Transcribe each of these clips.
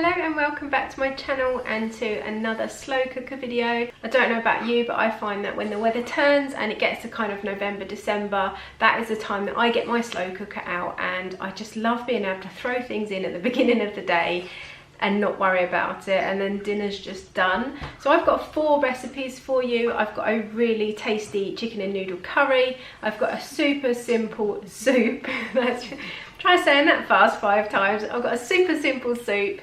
Hello and welcome back to my channel and to another slow cooker video. I don't know about you, but I find that when the weather turns and it gets to kind of November, December, that is the time that I get my slow cooker out, and I just love being able to throw things in at the beginning of the day and not worry about it, and then dinner's just done. So I've got 4 recipes for you. I've got a really tasty chicken and noodle curry. I've got a super simple soup. Try saying that fast 5 times. I've got a super simple soup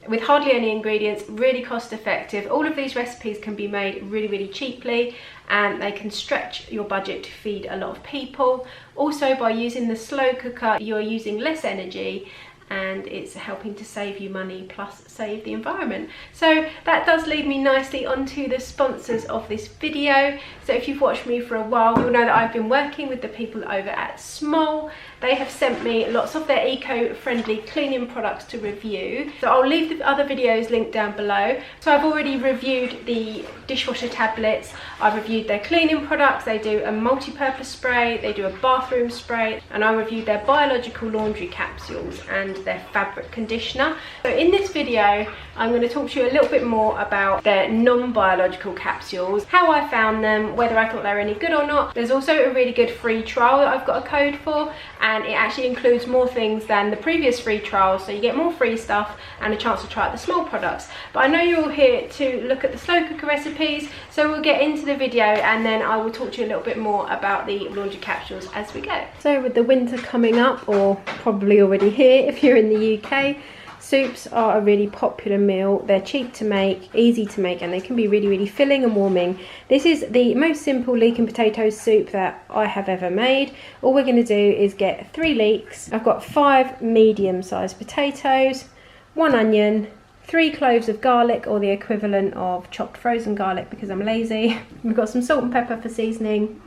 with hardly any ingredients, really cost effective. All of these recipes can be made really cheaply, and they can stretch your budget to feed a lot of people. Also, by using the slow cooker, you're using less energy and it's helping to save you money plus save the environment. So that does lead me nicely onto the sponsors of this video. So if you've watched me for a while, you'll know that I've been working with the people over at Smol. They have sent me lots of their eco-friendly cleaning products to review. So I'll leave the other videos linked down below. So I've already reviewed the dishwasher tablets, I've reviewed their cleaning products. They do a multi-purpose spray, they do a bathroom spray, and I reviewed their biological laundry capsules and their fabric conditioner. So in this video I'm going to talk to you a little bit more about their non-biological capsules, how I found them, whether I thought they were any good or not. There's also a really good free trial that I've got a code for, and it actually includes more things than the previous free trial, so you get more free stuff and a chance to try out the Smol products. But I know you're all here to look at the slow cooker recipes, so we'll get into the video and then I will talk to you a little bit more about the laundry capsules as we go. So with the winter coming up, or probably already here if you're in the UK, soups are a really popular meal. They're cheap to make, easy to make, and they can be really filling and warming. This is the most simple leek and potato soup that I have ever made. All we're going to do is get 3 leeks. I've got 5 medium-sized potatoes, 1 onion, 3 cloves of garlic, or the equivalent of chopped frozen garlic because I'm lazy. We've got some salt and pepper for seasoning,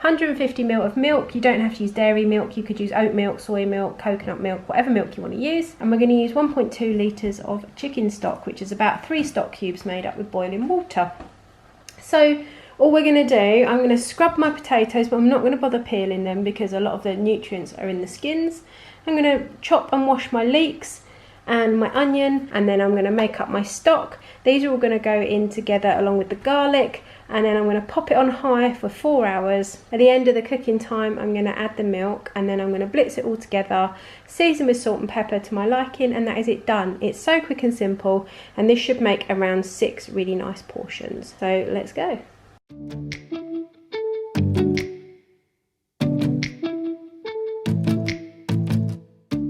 150 ml of milk. You don't have to use dairy milk, you could use oat milk, soy milk, coconut milk, whatever milk you want to use. And we're going to use 1.2 litres of chicken stock, which is about 3 stock cubes made up with boiling water. So all we're going to do, I'm going to scrub my potatoes, but I'm not going to bother peeling them because a lot of the nutrients are in the skins. I'm going to chop and wash my leeks and my onion, and then I'm going to make up my stock. These are all going to go in together along with the garlic, and then I'm going to pop it on high for 4 hours. At the end of the cooking time, I'm going to add the milk, and then I'm going to blitz it all together, season with salt and pepper to my liking, and that is it done. It's so quick and simple, and this should make around 6 really nice portions. So let's go.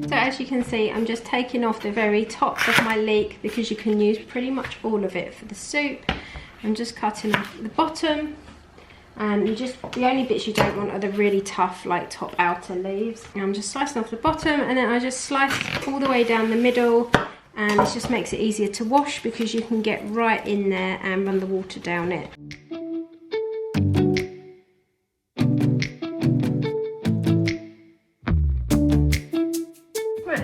So as you can see, I'm just taking off the very top of my leek because you can use pretty much all of it for the soup. I'm just cutting off the bottom, and the only bits you don't want are the really tough, like top outer leaves. And I'm just slicing off the bottom, and then I just slice all the way down the middle, and it just makes it easier to wash because you can get right in there and run the water down it.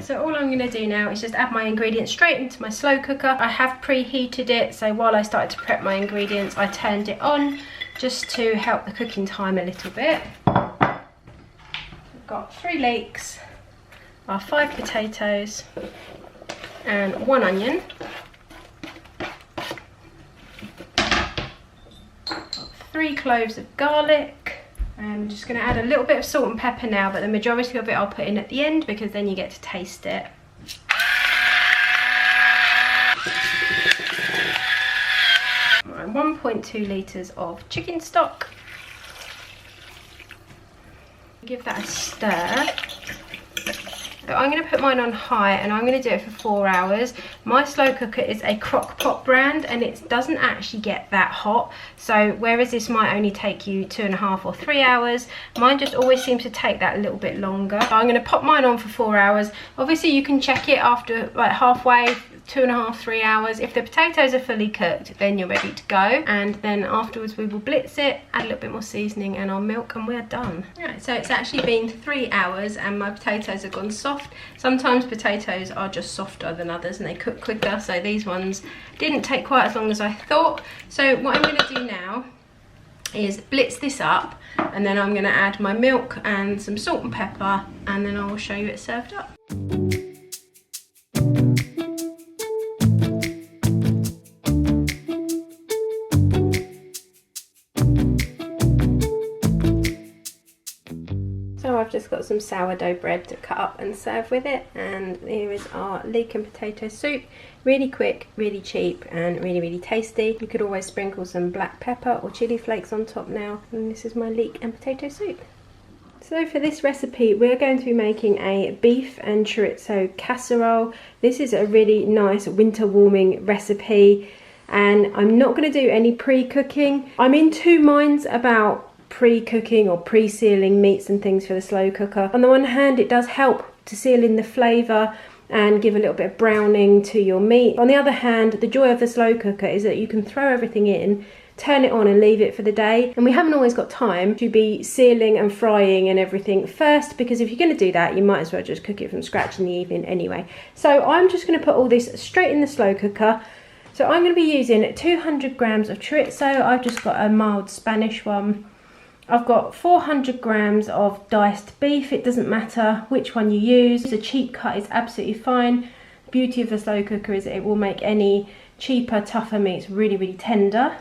So all I'm going to do now is just add my ingredients straight into my slow cooker. I have preheated it, so while I started to prep my ingredients, I turned it on just to help the cooking time a little bit. I've got 3 leeks, our 5 potatoes, and 1 onion. 3 cloves of garlic. I'm just going to add a little bit of salt and pepper now, but the majority of it I'll put in at the end because then you get to taste it. Right, 1.2 litres of chicken stock. Give that a stir. So I'm going to put mine on high, and I'm going to do it for 4 hours. My slow cooker is a Crockpot brand, and it doesn't actually get that hot. So whereas this might only take you 2.5 or 3 hours, mine just always seems to take that a little bit longer. So I'm going to pop mine on for 4 hours. Obviously you can check it after like halfway, 2.5, 3 hours. If the potatoes are fully cooked, then you're ready to go, and then afterwards we will blitz it, add a little bit more seasoning and our milk, and we're done. Right, so it's actually been 3 hours and my potatoes have gone soft. Sometimes potatoes are just softer than others and they cook quicker, so these ones didn't take quite as long as I thought. So what I'm going to do now is blitz this up, and then I'm going to add my milk and some salt and pepper, and then I will show you it served up. just got some sourdough bread to cut up and serve with it, and here is our leek and potato soup. Really quick, really cheap, and really tasty. You could always sprinkle some black pepper or chili flakes on top now, and this is my leek and potato soup. So for this recipe we're going to be making a beef and chorizo casserole. This is a really nice winter warming recipe, and I'm not going to do any pre-cooking. I'm in two minds about pre-cooking or pre-sealing meats and things for the slow cooker. On the one hand, it does help to seal in the flavour and give a little bit of browning to your meat. On the other hand, the joy of the slow cooker is that you can throw everything in, turn it on and leave it for the day, and we haven't always got time to be sealing and frying and everything first, because if you're going to do that you might as well just cook it from scratch in the evening anyway. So I'm just going to put all this straight in the slow cooker. So I'm going to be using 200 grams of chorizo. I've just got a mild Spanish one. I've got 400 grams of diced beef. It doesn't matter which one you use. A cheap cut is absolutely fine. The beauty of the slow cooker is that it will make any cheaper, tougher meats really tender.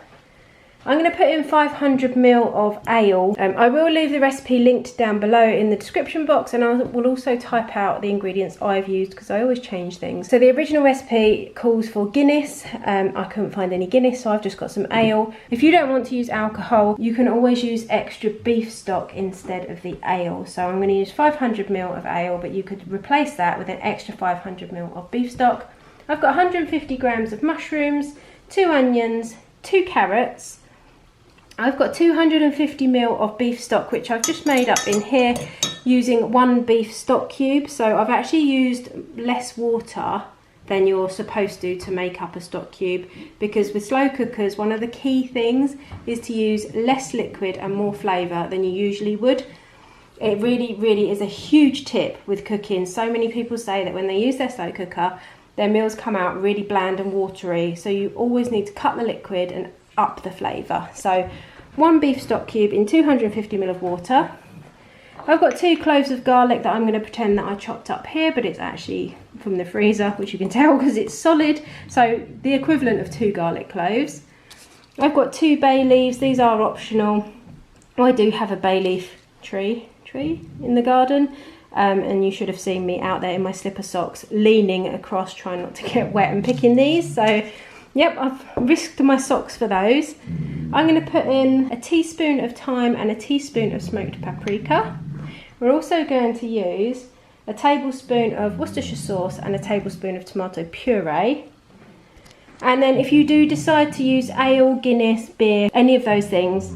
I'm going to put in 500 ml of ale. I will leave the recipe linked down below in the description box, and I will also type out the ingredients I've used because I always change things. So the original recipe calls for Guinness. I couldn't find any Guinness, so I've just got some ale. If you don't want to use alcohol, you can always use extra beef stock instead of the ale. So I'm going to use 500 ml of ale, but you could replace that with an extra 500 ml of beef stock. I've got 150 grams of mushrooms, 2 onions, 2 carrots. I've got 250 ml of beef stock, which I've just made up in here using 1 beef stock cube. So I've actually used less water than you're supposed to make up a stock cube, because with slow cookers one of the key things is to use less liquid and more flavour than you usually would. It really is a huge tip with cooking. So many people say that when they use their slow cooker their meals come out really bland and watery, so you always need to cut the liquid and up the flavour. So 1 beef stock cube in 250 ml of water. I've got 2 cloves of garlic that I'm going to pretend that I chopped up here, but it's actually from the freezer, which you can tell because it's solid, so the equivalent of 2 garlic cloves. I've got 2 bay leaves. These are optional. I do have a bay leaf tree in the garden, and you should have seen me out there in my slipper socks leaning across trying not to get wet and picking these. So yep, I've risked my socks for those. I'm going to put in a teaspoon of thyme and a teaspoon of smoked paprika. We're also going to use a tablespoon of Worcestershire sauce and a tablespoon of tomato puree. And then if you do decide to use ale, Guinness, beer, any of those things,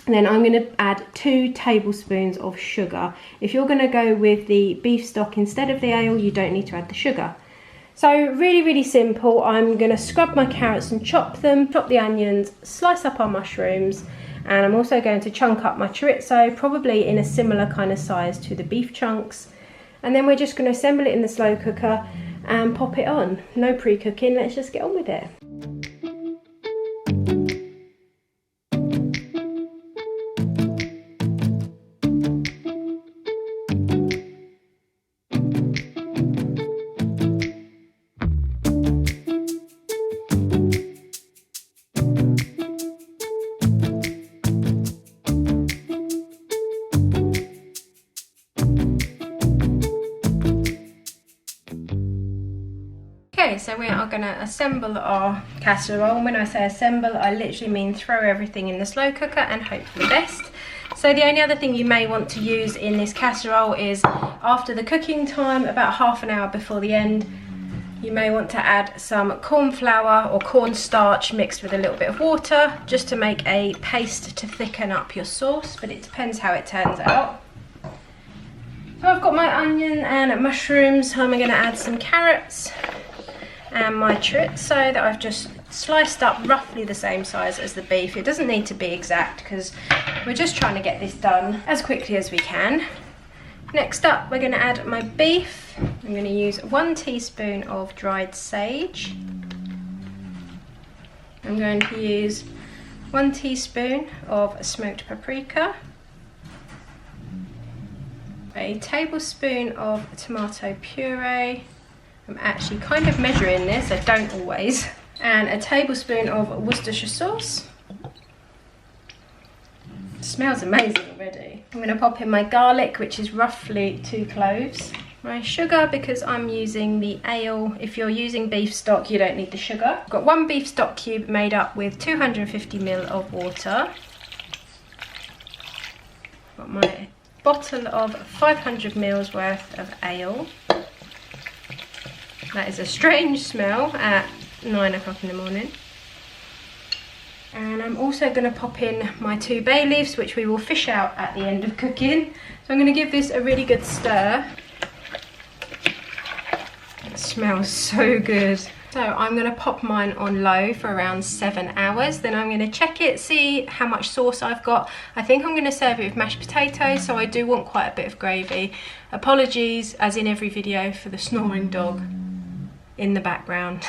then I'm going to add 2 tablespoons of sugar. If you're going to go with the beef stock instead of the ale, you don't need to add the sugar. So really simple. I'm going to scrub my carrots and chop them, chop the onions, slice up our mushrooms, and I'm also going to chunk up my chorizo, probably in a similar kind of size to the beef chunks. And then we're just going to assemble it in the slow cooker and pop it on. No pre-cooking, let's just get on with it. Okay, so we are going to assemble our casserole, and when I say assemble I literally mean throw everything in the slow cooker and hope for the best. So the only other thing you may want to use in this casserole is after the cooking time, about half an hour before the end, you may want to add some corn flour or cornstarch mixed with a little bit of water just to make a paste to thicken up your sauce, but it depends how it turns out. So I've got my onion and mushrooms. I'm going to add some carrots and my chorizo that I've just sliced up roughly the same size as the beef. It doesn't need to be exact because we're just trying to get this done as quickly as we can. Next up, we're going to add my beef. I'm going to use 1 teaspoon of dried sage. I'm going to use 1 teaspoon of smoked paprika, a tablespoon of tomato puree. I'm actually kind of measuring this, I don't always. And a tablespoon of Worcestershire sauce. It smells amazing already. I'm going to pop in my garlic, which is roughly 2 cloves. My sugar, because I'm using the ale. If you're using beef stock, you don't need the sugar. I've got 1 beef stock cube made up with 250 ml of water. Got my bottle of 500 ml worth of ale. That is a strange smell at 9 o'clock in the morning. And I'm also going to pop in my 2 bay leaves, which we will fish out at the end of cooking. So I'm going to give this a really good stir. It smells so good. So I'm going to pop mine on low for around 7 hours. Then I'm going to check it, see how much sauce I've got. I think I'm going to serve it with mashed potatoes, so I do want quite a bit of gravy. Apologies, as in every video, for the snoring dog in the background.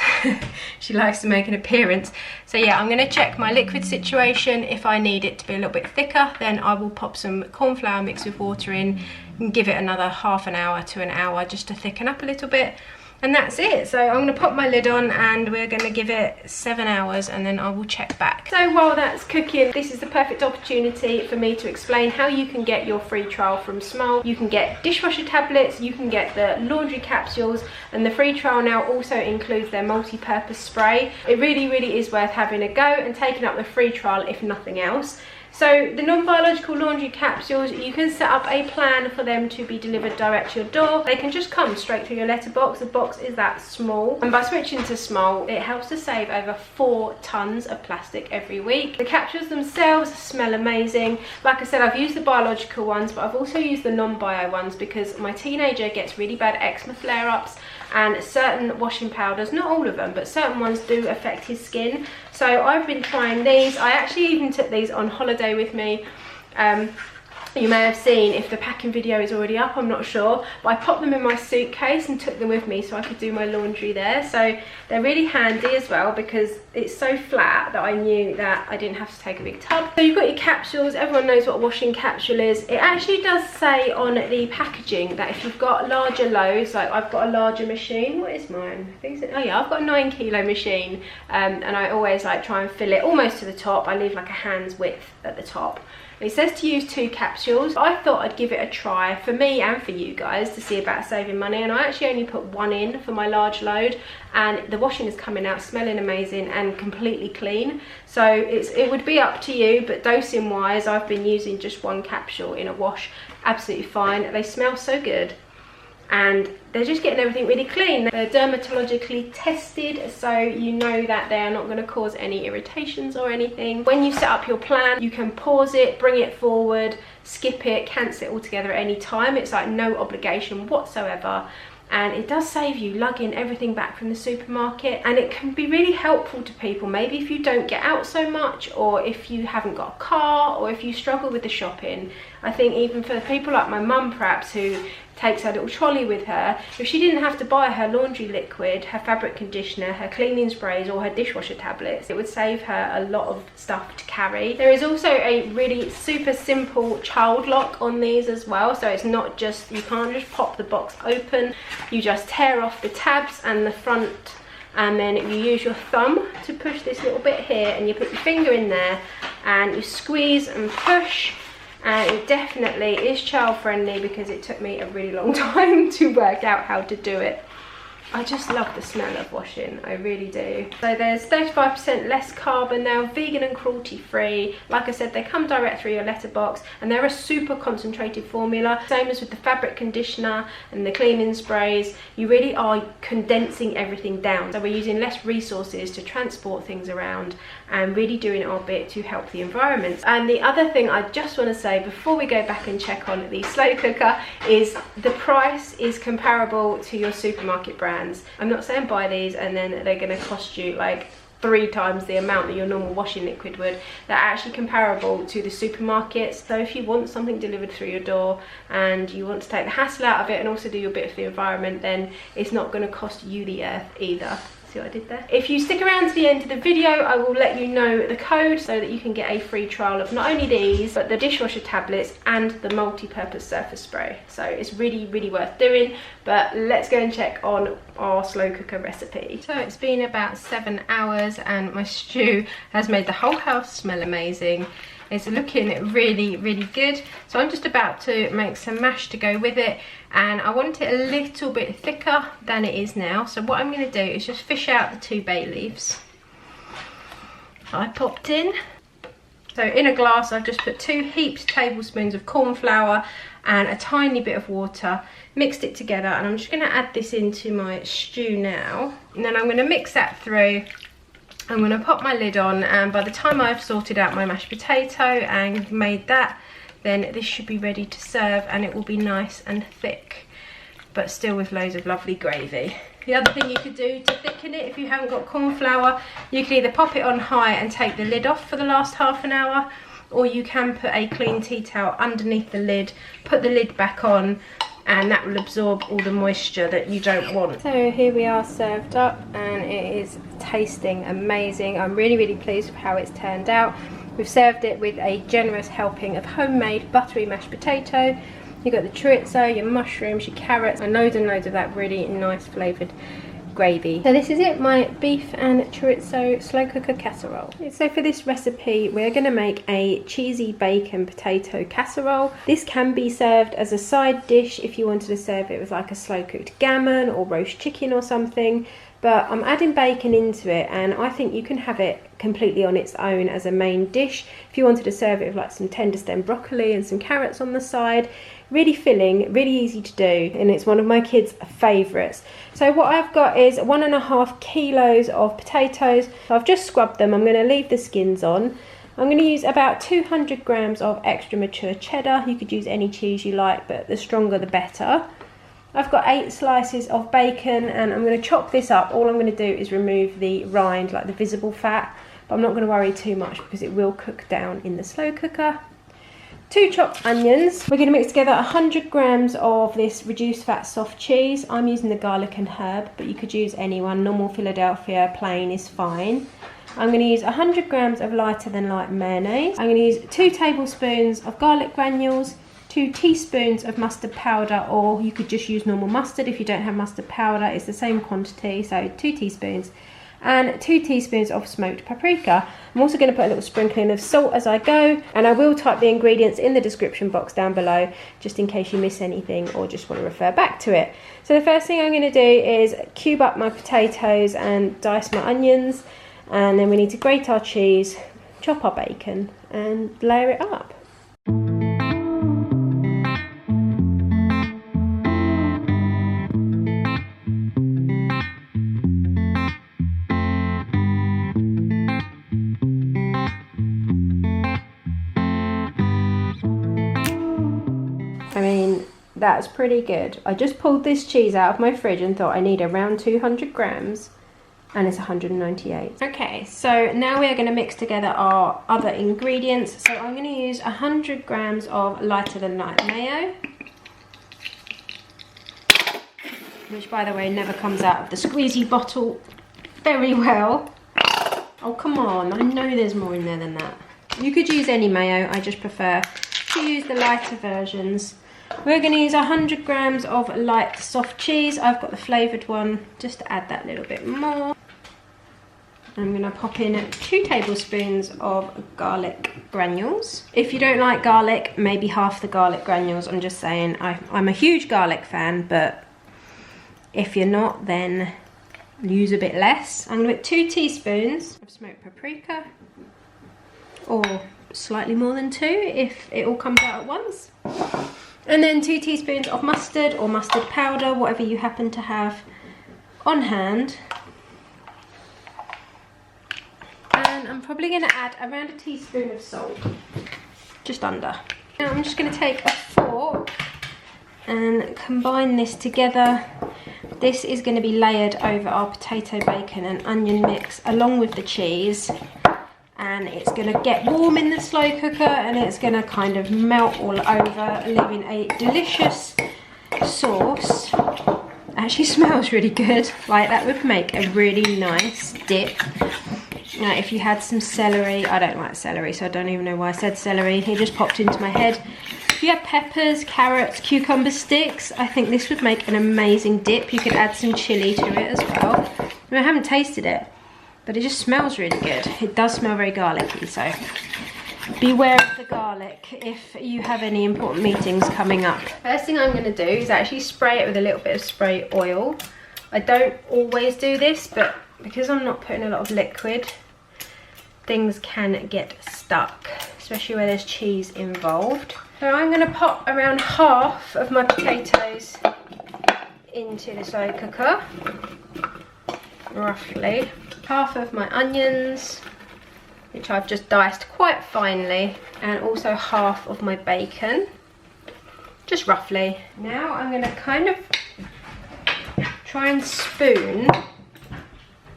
She likes to make an appearance. So yeah, I'm going to check my liquid situation. If I need it to be a little bit thicker, then I will pop some corn flour mixed with water in and give it another half an hour to an hour just to thicken up a little bit. And that's it. So I'm going to pop my lid on and we're going to give it 7 hours and then I will check back. So while that's cooking, this is the perfect opportunity for me to explain how you can get your free trial from Smole. You can get dishwasher tablets, you can get the laundry capsules, and the free trial now also includes their multi-purpose spray. It really, really is worth having a go and taking up the free trial if nothing else. So the non-biological laundry capsules, you can set up a plan for them to be delivered direct to your door. They can just come straight through your letterbox. The box is that small. And by switching to Smole, it helps to save over 4 tons of plastic every week. The capsules themselves smell amazing. Like I said, I've used the biological ones, but I've also used the non-bio ones because my teenager gets really bad eczema flare-ups, and certain washing powders, not all of them, but certain ones do affect his skin. So I've been trying these. I actually even took these on holiday with me. You may have seen, if the packing video is already up, I'm not sure, but I popped them in my suitcase and took them with me so I could do my laundry there. So they're really handy as well because it's so flat that I knew that I didn't have to take a big tub. So you've got your capsules. Everyone knows what a washing capsule is. It actually does say on the packaging that if you've got larger loads, like I've got a larger machine. What is mine? I think it's, oh yeah, I've got a 9 kilo machine, and I always like try and fill it almost to the top. I leave like a hand's width at the top. It says to use 2 capsules. I thought I'd give it a try for me and for you guys to see about saving money, and I actually only put 1 in for my large load, and the washing is coming out smelling amazing and completely clean. So it would be up to you, but dosing wise I've been using just 1 capsule in a wash, absolutely fine. They smell so good and they're just getting everything really clean. They're dermatologically tested, so you know that they are not going to cause any irritations or anything. When you set up your plan, you can pause it, bring it forward, skip it, cancel it altogether at any time. It's like no obligation whatsoever. And it does save you lugging everything back from the supermarket, and it can be really helpful to people. Maybe if you don't get out so much, or if you haven't got a car, or if you struggle with the shopping. I think even for people like my mum perhaps, who takes her little trolley with her, if she didn't have to buy her laundry liquid, her fabric conditioner, her cleaning sprays, or her dishwasher tablets, it would save her a lot of stuff to carry. There is also a really super simple child lock on these as well, so it's not just, you can't just pop the box open. You just tear off the tabs and the front, and then you use your thumb to push this little bit here, and you put your finger in there and you squeeze and push. And it definitely is child friendly because it took me a really long time to work out how to do it. I just love the smell of washing, I really do. So there's 35% less carbon, they're vegan and cruelty free. Like I said, they come direct through your letterbox, and they're a super concentrated formula. Same as with the fabric conditioner and the cleaning sprays, you really are condensing everything down. So we're using less resources to transport things around and really doing our bit to help the environment. And the other thing I just want to say before we go back and check on the slow cooker is the price is comparable to your supermarket brand. I'm not saying buy these and then they're going to cost you like 3 times the amount that your normal washing liquid would. They're actually comparable to the supermarkets. So if you want something delivered through your door and you want to take the hassle out of it and also do your bit for the environment, then it's not going to cost you the earth either. See what I did there? If you stick around to the end of the video, I will let you know the code so that you can get a free trial of not only these, but the dishwasher tablets and the multi-purpose surface spray. So it's really, really worth doing. But let's go and check on our slow cooker recipe. So it's been about 7 hours and my stew has made the whole house smell amazing. It's looking really, really good. So I'm just about to make some mash to go with it, and I want it a little bit thicker than it is now. So what I'm going to do is just fish out the 2 bay leaves I popped in. So in a glass I've just put 2 heaped tablespoons of corn flour and a tiny bit of water, mixed it together, and I'm just going to add this into my stew now, and then I'm going to mix that through. I'm going to pop my lid on, and by the time I've sorted out my mashed potato and made that, then this should be ready to serve, and it will be nice and thick, but still with loads of lovely gravy. The other thing you could do to thicken it, if you haven't got corn flour, you can either pop it on high and take the lid off for the last half an hour, or you can put a clean tea towel underneath the lid, put the lid back on, and that will absorb all the moisture that you don't want. So here we are served up, and it is tasting amazing. I'm really pleased with how it's turned out. We've served it with a generous helping of homemade buttery mashed potato. You've got the chorizo, your mushrooms, your carrots, and loads of that really nice flavoured gravy. So this is it, my beef and chorizo slow cooker casserole. So for this recipe we're going to make a cheesy bacon potato casserole. This can be served as a side dish if you wanted to serve it with like a slow cooked gammon or roast chicken or something, but I'm adding bacon into it, and I think you can have it completely on its own as a main dish. If you wanted to serve it with like some tender stem broccoli and some carrots on the side, really filling, really easy to do, and it's one of my kids' favourites. So what I've got is 1.5 kilos of potatoes. So I've just scrubbed them. I'm going to leave the skins on. I'm going to use about 200 grams of extra mature cheddar. You could use any cheese you like, but the stronger the better. I've got 8 slices of bacon, and I'm going to chop this up. All I'm going to do is remove the rind, like the visible fat, but I'm not going to worry too much because it will cook down in the slow cooker. 2 chopped onions. We're going to mix together 100 grams of this reduced fat soft cheese. I'm using the garlic and herb, but you could use any one. Normal Philadelphia plain is fine. I'm going to use 100 grams of lighter than light mayonnaise. I'm going to use 2 tablespoons of garlic granules, 2 teaspoons of mustard powder, or you could just use normal mustard if you don't have mustard powder. It's the same quantity, so 2 teaspoons. And 2 teaspoons of smoked paprika. I'm also going to put a little sprinkling of salt as I go, and I will type the ingredients in the description box down below just in case you miss anything or just want to refer back to it. So the first thing I'm going to do is cube up my potatoes and dice my onions, and then we need to grate our cheese, chop our bacon and layer it up. That's pretty good. I just pulled this cheese out of my fridge and thought I need around 200 grams, and it's 198. Okay, so now we are going to mix together our other ingredients. So I'm going to use 100 grams of lighter than light mayo, which by the way never comes out of the squeezy bottle very well. Oh come on, I know there's more in there than that. You could use any mayo, I just prefer to use the lighter versions. We're going to use 100 grams of light soft cheese. I've got the flavoured one, just to add that little bit more. I'm going to pop in 2 tablespoons of garlic granules. If you don't like garlic, maybe half the garlic granules. I'm just saying, I'm a huge garlic fan, but if you're not, then use a bit less. I'm going to put 2 teaspoons of smoked paprika, or slightly more than 2 if it all comes out at once. And then 2 teaspoons of mustard or mustard powder, whatever you happen to have on hand. And I'm probably going to add around a teaspoon of salt, just under. Now I'm just going to take a fork and combine this together. This is going to be layered over our potato, bacon and onion mix along with the cheese. And it's going to get warm in the slow cooker, and it's going to kind of melt all over, leaving a delicious sauce. Actually smells really good. Like, that would make a really nice dip. Now if you had some celery, I don't like celery, so I don't even know why I said celery, it just popped into my head. If you have peppers, carrots, cucumber sticks, I think this would make an amazing dip. You could add some chilli to it as well. I haven't tasted it, but it just smells really good. It does smell very garlicky, so beware of the garlic if you have any important meetings coming up. First thing I'm going to do is actually spray it with a little bit of spray oil. I don't always do this, but because I'm not putting a lot of liquid, things can get stuck, especially where there's cheese involved. So I'm going to pop around half of my potatoes into the slow cooker, roughly. Half of my onions, which I've just diced quite finely, and also half of my bacon, just roughly. Now I'm going to kind of try and spoon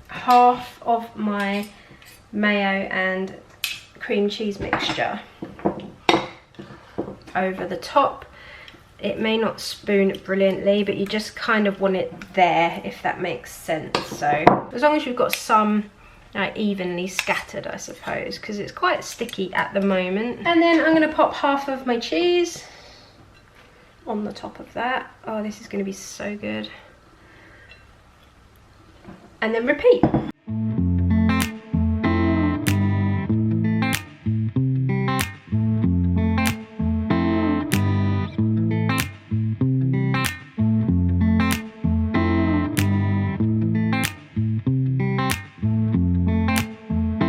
half of my mayo and cream cheese mixture over the top. It may not spoon brilliantly, but you just kind of want it there, if that makes sense. So as long as you've got some evenly scattered, I suppose, because it's quite sticky at the moment. And then I'm going to pop half of my cheese on the top of that. Oh, this is going to be so good. And then repeat.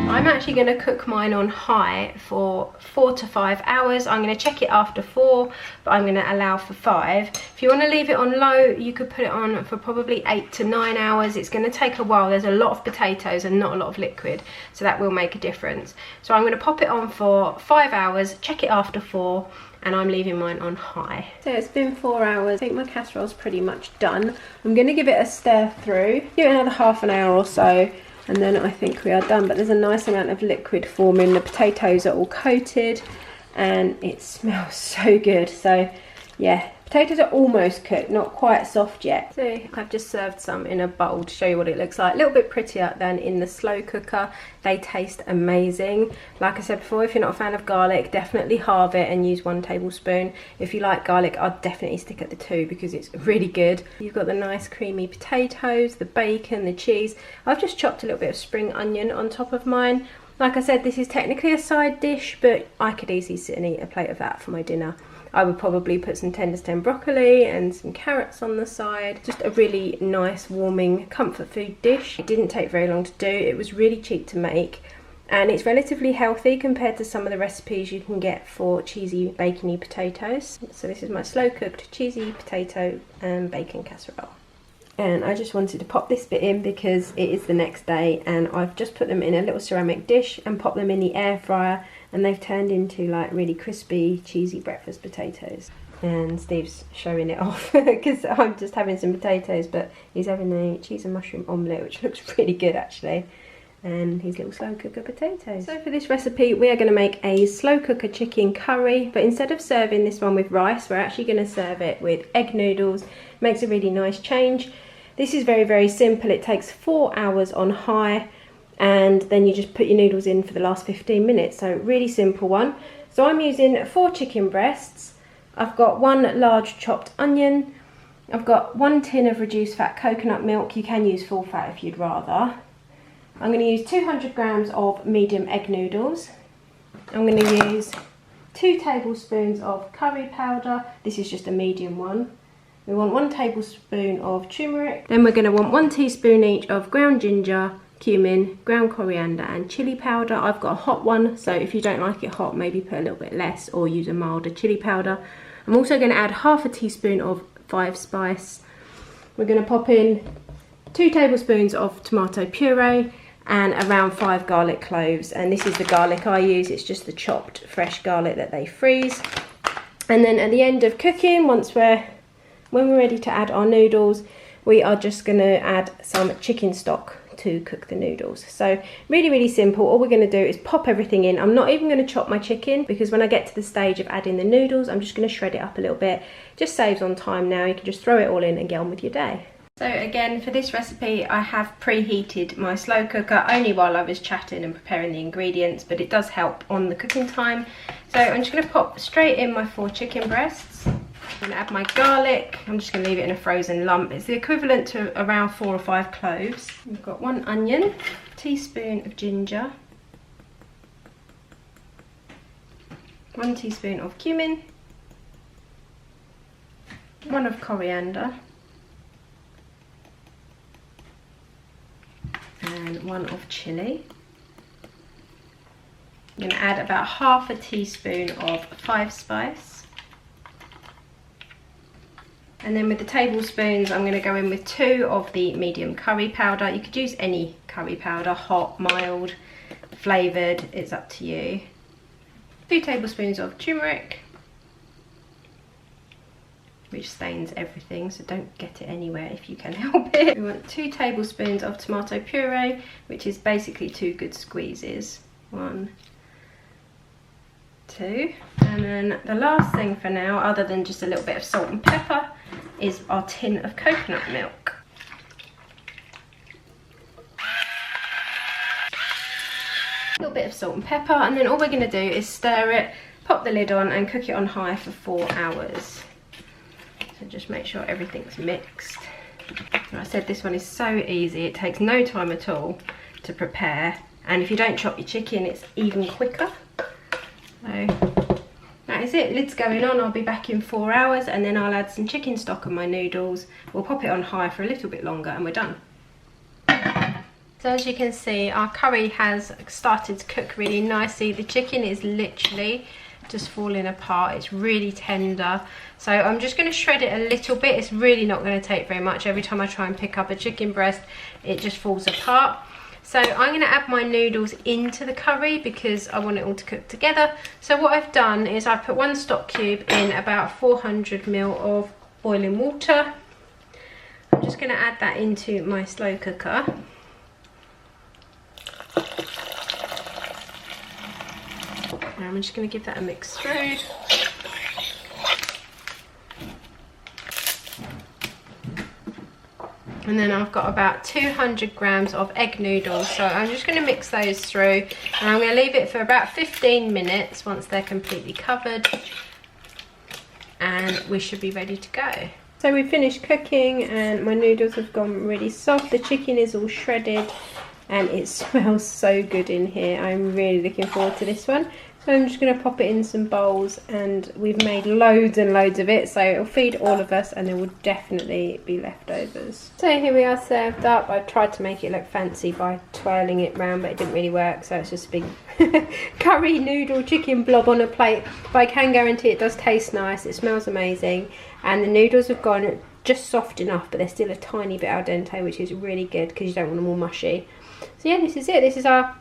I'm actually going to cook mine on high for 4 to 5 hours. I'm going to check it after 4, but I'm going to allow for 5. If you want to leave it on low, you could put it on for probably 8 to 9 hours. It's going to take a while. There's a lot of potatoes and not a lot of liquid, so that will make a difference. So I'm going to pop it on for 5 hours, check it after 4, and I'm leaving mine on high. So it's been 4 hours. I think my casserole's pretty much done. I'm going to give it a stir through, give it another half an hour or so, and then I think we are done. But there's a nice amount of liquid forming. The potatoes are all coated and it smells so good. So yeah, potatoes are almost cooked, not quite soft yet. So I've just served some in a bowl to show you what it looks like. A little bit prettier than in the slow cooker. They taste amazing. Like I said before, if you're not a fan of garlic, definitely halve it and use 1 tablespoon. If you like garlic, I'd definitely stick at the 2 because it's really good. You've got the nice creamy potatoes, the bacon, the cheese. I've just chopped a little bit of spring onion on top of mine. Like I said, this is technically a side dish, but I could easily sit and eat a plate of that for my dinner. I would probably put some tender stem broccoli and some carrots on the side. Just a really nice, warming, comfort food dish. It didn't take very long to do. It was really cheap to make. And it's relatively healthy compared to some of the recipes you can get for cheesy, bacony potatoes. So this is my slow-cooked cheesy potato and bacon casserole. And I just wanted to pop this bit in because it is the next day, and I've just put them in a little ceramic dish and popped them in the air fryer, and they've turned into like really crispy, cheesy breakfast potatoes. And Steve's showing it off because I'm just having some potatoes, but he's having a cheese and mushroom omelette, which looks really good actually. And his little slow cooker potatoes. So for this recipe, we are going to make a slow cooker chicken curry, but instead of serving this one with rice, we're actually going to serve it with egg noodles. Makes a really nice change. This is very, very simple. It takes 4 hours on high, and then you just put your noodles in for the last 15 minutes. So really simple one. So I'm using 4 chicken breasts. I've got 1 large chopped onion. I've got 1 tin of reduced fat coconut milk. You can use full fat if you'd rather. I'm going to use 200 grams of medium egg noodles. I'm going to use 2 tablespoons of curry powder. This is just a medium one. We want 1 tablespoon of turmeric. Then we're going to want 1 teaspoon each of ground ginger, cumin, ground coriander and chilli powder. I've got a hot one, so if you don't like it hot, maybe put a little bit less or use a milder chilli powder. I'm also going to add half a teaspoon of 5 spice. We're going to pop in 2 tablespoons of tomato puree and around 5 garlic cloves. And this is the garlic I use. It's just the chopped fresh garlic that they freeze. And then at the end of cooking, when we're ready to add our noodles, we are just going to add some chicken stock to cook the noodles. So really, really simple. All we're going to do is pop everything in. I'm not even going to chop my chicken because when I get to the stage of adding the noodles, I'm just going to shred it up a little bit. Just saves on time now. You can just throw it all in and get on with your day. So again, for this recipe, I have preheated my slow cooker only while I was chatting and preparing the ingredients, but it does help on the cooking time. So I'm just going to pop straight in my 4 chicken breasts. I'm going to add my garlic. I'm just going to leave it in a frozen lump. It's the equivalent to around 4 or 5 cloves. We've got 1 onion, a teaspoon of ginger, 1 teaspoon of cumin, 1 of coriander, and 1 of chilli. I'm going to add about half a teaspoon of 5 spice. And then with the tablespoons, I'm going to go in with 2 of the medium curry powder. You could use any curry powder, hot, mild, flavoured, it's up to you. 2 tablespoons of turmeric, which stains everything, so don't get it anywhere if you can help it. We want 2 tablespoons of tomato puree, which is basically 2 good squeezes. 1, 2, and then the last thing for now, other than just a little bit of salt and pepper, is our tin of coconut milk. A little bit of salt and pepper, and then all we're going to do is stir it, pop the lid on and cook it on high for 4 hours. So just make sure everything's mixed. Like I said, this one is so easy, it takes no time at all to prepare, and if you don't chop your chicken it's even quicker. So that is it, lid's going on. I'll be back in 4 hours and then I'll add some chicken stock and my noodles. We'll pop it on high for a little bit longer and we're done. So as you can see, our curry has started to cook really nicely. The chicken is literally just falling apart, it's really tender. So I'm just going to shred it a little bit. It's really not going to take very much. Every time I try and pick up a chicken breast, it just falls apart. So I'm going to add my noodles into the curry because I want it all to cook together. So what I've done is I've put 1 stock cube in about 400 ml of boiling water. I'm just going to add that into my slow cooker. And I'm just going to give that a mix through. And then I've got about 200 grams of egg noodles, so I'm just going to mix those through, and I'm going to leave it for about 15 minutes once they're completely covered, and we should be ready to go. So we've finished cooking and my noodles have gone really soft. The chicken is all shredded and it smells so good in here. I'm really looking forward to this one. So I'm just going to pop it in some bowls, and we've made loads and loads of it, so it'll feed all of us and there will definitely be leftovers. So here we are served up. I tried to make it look fancy by twirling it round, but it didn't really work, so it's just a big curry noodle chicken blob on a plate. But I can guarantee it does taste nice, it smells amazing, and the noodles have gone just soft enough, but they're still a tiny bit al dente, which is really good because you don't want them all mushy. So yeah, this is it. This is our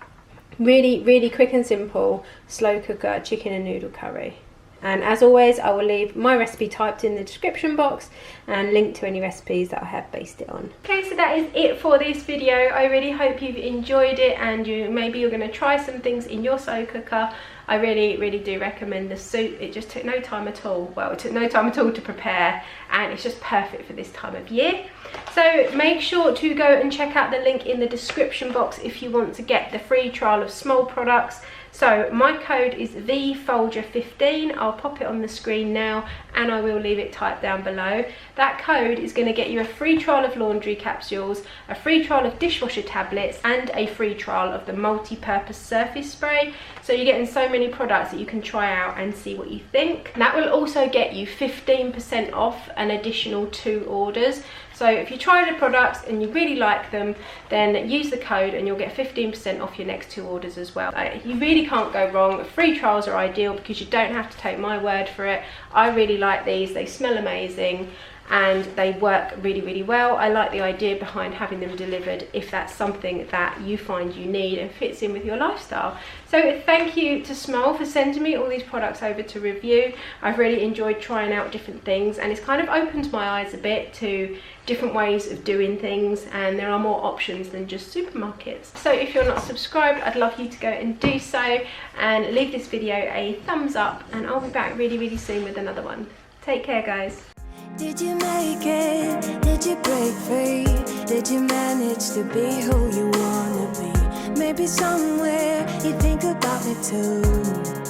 really quick and simple slow cooker chicken and noodle curry. And as always, I will leave my recipe typed in the description box and link to any recipes that I have based it on. Okay, so that is it for this video. I really hope you've enjoyed it, and maybe you're going to try some things in your slow cooker. I really do recommend the soup. It just took no time at all. Well, it took no time at all to prepare, and it's just perfect for this time of year. So make sure to go and check out the link in the description box if you want to get the free trial of small products. So my code is VFoulger15. I'll pop it on the screen now, and I will leave it typed down below. That code is going to get you a free trial of laundry capsules, a free trial of dishwasher tablets, and a free trial of the multi-purpose surface spray. So you're getting so many products that you can try out and see what you think. And that will also get you 15% off an additional 2 orders. So if you try the products and you really like them, then use the code and you'll get 15% off your next 2 orders as well. You really can't go wrong. Free trials are ideal because you don't have to take my word for it. I really like these. They smell amazing and they work really well. I like the idea behind having them delivered if that's something that you find you need and fits in with your lifestyle. So thank you to Smell for sending me all these products over to review. I've really enjoyed trying out different things, and it's kind of opened my eyes a bit to different ways of doing things, and there are more options than just supermarkets. So if you're not subscribed, I'd love you to go and do so, and leave this video a thumbs up, and I'll be back really soon with another one. Take care, guys. Did you make it? Did you break free? Did you manage to be who you wanna be? Maybe somewhere you think about me too.